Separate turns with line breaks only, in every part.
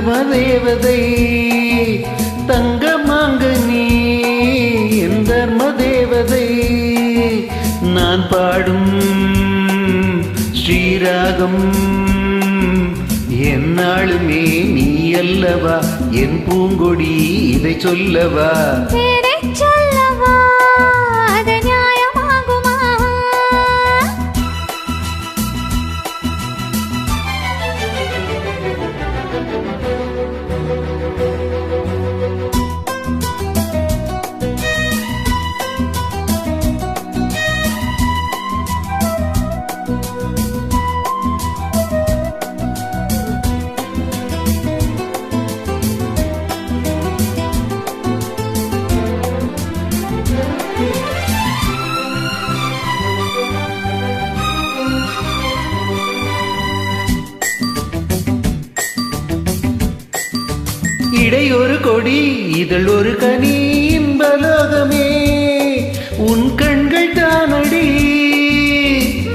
தேவதை தங்கமாங்கனி என் தர்ம தேவதை நான் பாடும் ஸ்ரீராகம் என்னாலுமே நீ அல்லவா என் பூங்கொடி இதை சொல்லவா இடை ஒரு கொடி இதழ் ஒரு கனி இன்பலோகமே உன் கண்கள் தானடி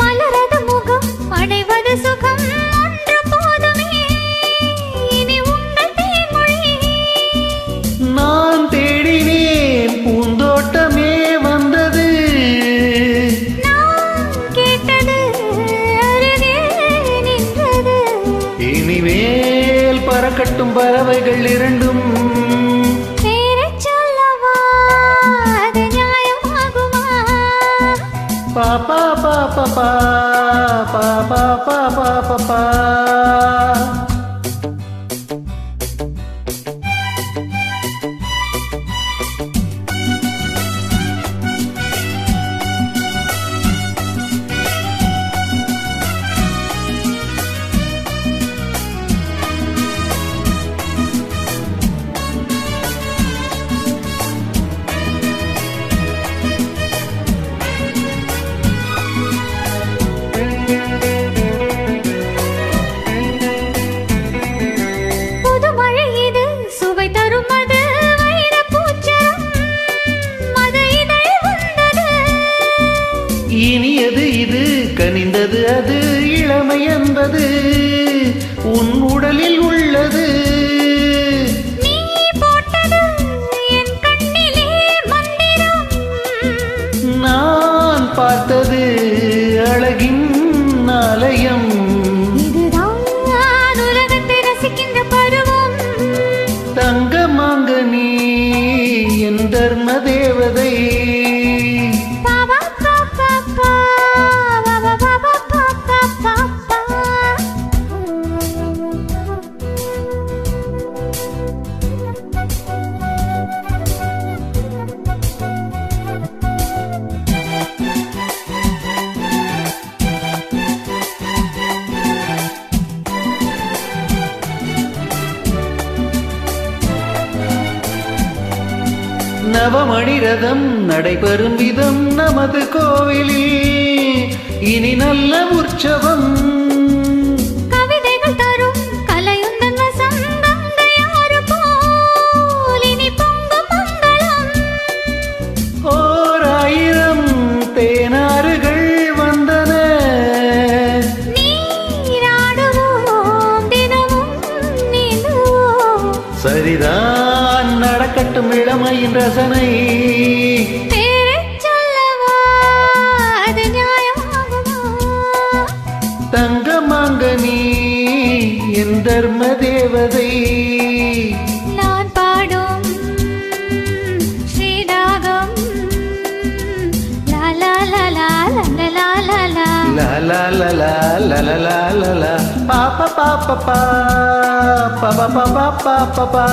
மலரது முகம் அடைவது சுகம் ஒன்று போதுமே இனி உங்கள் தேன்மொழி
நான் தேடினேன் பூந்தோட்டமே வந்தது
நான் கேட்டது அருகே நின்றது
இனிமேல் பறக்கட்டும் பறவைகள் இரண்டும் பாப்பா பாப்பா பாப்பா பாப்பா பாப்பா இனியது இது கனிந்தது அது இளமை என்பது உன் உடலில் உள்ளது
நீ போட்டது என் கண்ணிலே மந்திரம்
நான் பார்த்தது அழகின் ஆலயம்
இதுதான் உலகத்தை ரசிக்கின்ற பருவம்
தங்கமாங்கனி என் தர்ம தேவதை நவமணி ரதம் நடைபெறும் விதம் நமது கோவிலில் இனி நல்ல உற்சவம்
கவிதைகள் தரும் கலையுந்தன் வசந்தங்கையாறு போல் இனி பொங்கும் மங்களம்
ஓர் ஆயிரம் தேனாறுகள் வந்தன
நீராடுவோம் தினமும் நீந்துவோம்
சரிதான் நடக்கட்டும் இளமையின் ரசனை
சொல்லவா அது நியாயமாகுமா
தங்கமாங்கனி என் தர்ம தேவதை
நான் பாடும் ஸ்ரீராகம் லா லா லா லா லா லா லா லா
லா லா லா லா லா லா லா லா பாப்பா பாப்பா பா பாப்பா பாப்பா பாப்பா